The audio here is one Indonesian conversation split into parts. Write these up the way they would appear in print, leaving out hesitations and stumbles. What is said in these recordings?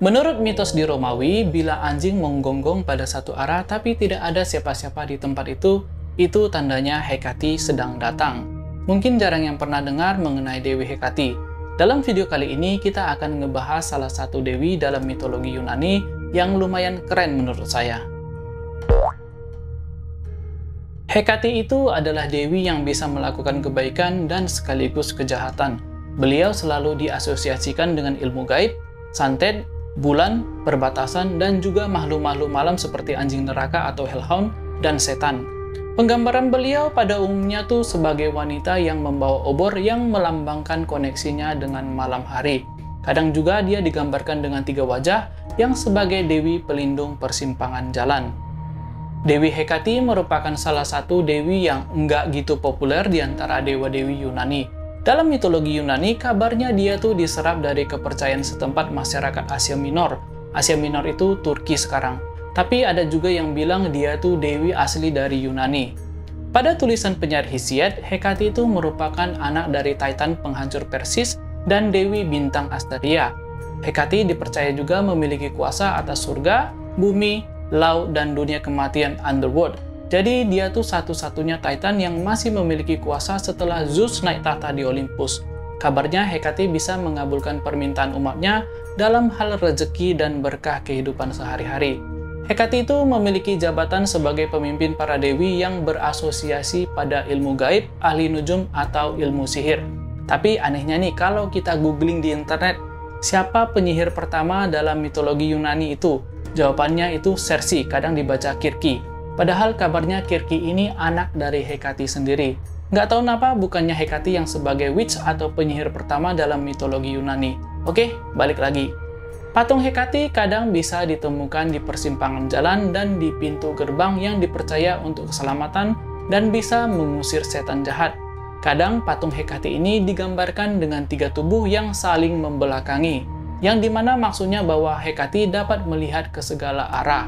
Menurut mitos di Romawi, bila anjing menggonggong pada satu arah tapi tidak ada siapa-siapa di tempat itu tandanya Hekati sedang datang. Mungkin jarang yang pernah dengar mengenai Dewi Hekati. Dalam video kali ini kita akan ngebahas salah satu dewi dalam mitologi Yunani yang lumayan keren menurut saya. Hekati itu adalah dewi yang bisa melakukan kebaikan dan sekaligus kejahatan. Beliau selalu diasosiasikan dengan ilmu gaib, santet, bulan, perbatasan, dan juga makhluk-makhluk malam seperti anjing neraka atau hellhound dan setan. Penggambaran beliau pada umumnya tuh sebagai wanita yang membawa obor yang melambangkan koneksinya dengan malam hari. Kadang juga dia digambarkan dengan 3 wajah yang sebagai dewi pelindung persimpangan jalan. Dewi Hekati merupakan salah satu dewi yang enggak gitu populer di antara dewa-dewi Yunani. Dalam mitologi Yunani, kabarnya dia tuh diserap dari kepercayaan setempat masyarakat Asia Minor. Asia Minor itu Turki sekarang. Tapi ada juga yang bilang dia tuh dewi asli dari Yunani. Pada tulisan penyair Hesiod, Hekati itu merupakan anak dari Titan penghancur Persis dan dewi bintang Asteria. Hekati dipercaya juga memiliki kuasa atas surga, bumi, laut, dan dunia kematian Underworld. Jadi dia tuh satu-satunya Titan yang masih memiliki kuasa setelah Zeus naik tahta di Olympus. Kabarnya Hekati bisa mengabulkan permintaan umatnya dalam hal rezeki dan berkah kehidupan sehari-hari. Hekati itu memiliki jabatan sebagai pemimpin para dewi yang berasosiasi pada ilmu gaib, ahli nujum, atau ilmu sihir. Tapi anehnya nih, kalau kita googling di internet, siapa penyihir pertama dalam mitologi Yunani itu? Jawabannya itu Circe, kadang dibaca Kirki. Padahal kabarnya Kirki ini anak dari Hekati sendiri. Nggak tahu kenapa bukannya Hekati yang sebagai witch atau penyihir pertama dalam mitologi Yunani. Oke, balik lagi. Patung Hekati kadang bisa ditemukan di persimpangan jalan dan di pintu gerbang yang dipercaya untuk keselamatan dan bisa mengusir setan jahat. Kadang patung Hekati ini digambarkan dengan 3 tubuh yang saling membelakangi, yang dimana maksudnya bahwa Hekati dapat melihat ke segala arah.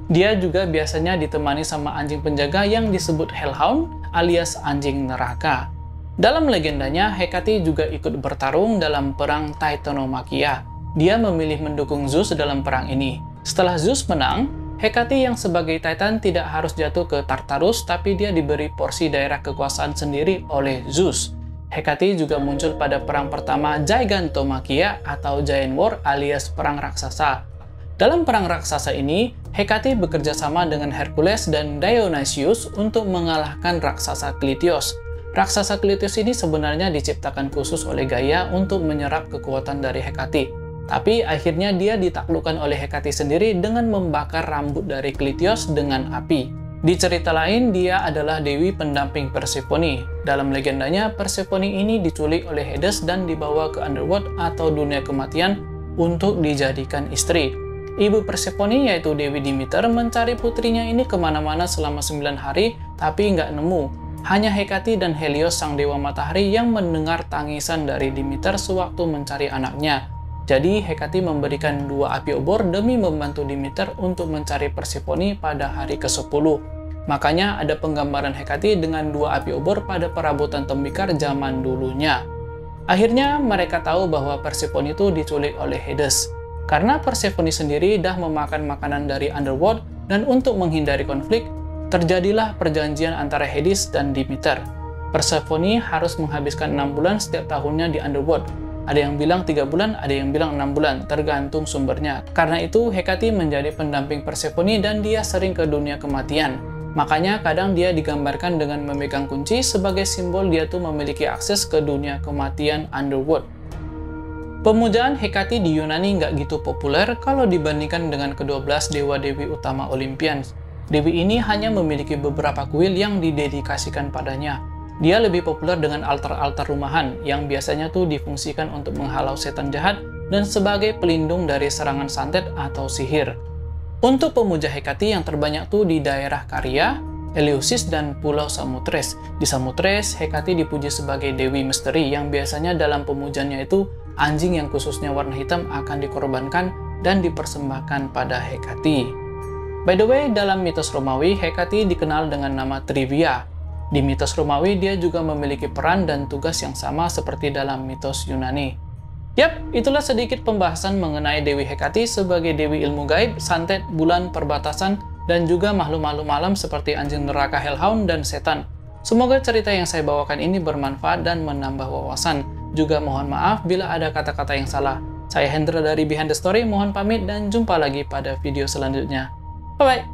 Dia juga biasanya ditemani sama anjing penjaga yang disebut hellhound alias anjing neraka. Dalam legendanya, Hekati juga ikut bertarung dalam perang Titanomachia. Dia memilih mendukung Zeus dalam perang ini. Setelah Zeus menang, Hekati yang sebagai Titan tidak harus jatuh ke Tartarus, tapi dia diberi porsi daerah kekuasaan sendiri oleh Zeus. Hekati juga muncul pada perang pertama Gigantomachia atau Giant War alias perang raksasa. Dalam perang raksasa ini, Hekati bekerja sama dengan Hercules dan Dionysius untuk mengalahkan raksasa Klitios. Raksasa Klitios ini sebenarnya diciptakan khusus oleh Gaia untuk menyerap kekuatan dari Hekati. Tapi akhirnya dia ditaklukkan oleh Hekati sendiri dengan membakar rambut dari Klitios dengan api. Di cerita lain, dia adalah dewi pendamping Persephone. Dalam legendanya, Persephone ini diculik oleh Hades dan dibawa ke Underworld atau dunia kematian untuk dijadikan istri. Ibu Persephone yaitu Dewi Demeter mencari putrinya ini kemana-mana selama 9 hari tapi nggak nemu. Hanya Hekati dan Helios sang dewa matahari yang mendengar tangisan dari Demeter sewaktu mencari anaknya. Jadi Hekati memberikan 2 api obor demi membantu Demeter untuk mencari Persephone pada hari ke-10. Makanya ada penggambaran Hekati dengan 2 api obor pada perabotan tembikar zaman dulunya. Akhirnya mereka tahu bahwa Persephone itu diculik oleh Hades. Karena Persephone sendiri dah memakan makanan dari Underworld dan untuk menghindari konflik, terjadilah perjanjian antara Hades dan Demeter. Persephone harus menghabiskan 6 bulan setiap tahunnya di Underworld. Ada yang bilang 3 bulan, ada yang bilang 6 bulan, tergantung sumbernya. Karena itu Hekati menjadi pendamping Persephone dan dia sering ke dunia kematian. Makanya kadang dia digambarkan dengan memegang kunci sebagai simbol dia tuh memiliki akses ke dunia kematian Underworld. Pemujaan Hekati di Yunani nggak gitu populer kalau dibandingkan dengan ke-12 dewa-dewi utama Olympians. Dewi ini hanya memiliki beberapa kuil yang didedikasikan padanya. Dia lebih populer dengan altar-altar rumahan yang biasanya tuh difungsikan untuk menghalau setan jahat dan sebagai pelindung dari serangan santet atau sihir. Untuk pemuja Hekati yang terbanyak tuh di daerah Caria, Eleusis, dan Pulau Samothrace. Di Samothrace, Hekati dipuji sebagai dewi misteri yang biasanya dalam pemujanya itu anjing yang khususnya warna hitam akan dikorbankan dan dipersembahkan pada Hekati. By the way, dalam mitos Romawi, Hekati dikenal dengan nama Trivia. Di mitos Romawi, dia juga memiliki peran dan tugas yang sama seperti dalam mitos Yunani. Yap, itulah sedikit pembahasan mengenai Dewi Hekati sebagai Dewi Ilmu Gaib, Santet, Bulan, Perbatasan, dan juga makhluk-makhluk malam seperti anjing neraka Hellhound dan setan. Semoga cerita yang saya bawakan ini bermanfaat dan menambah wawasan. Juga mohon maaf bila ada kata-kata yang salah. Saya Hendra dari Behind the Story, mohon pamit dan jumpa lagi pada video selanjutnya. Bye-bye!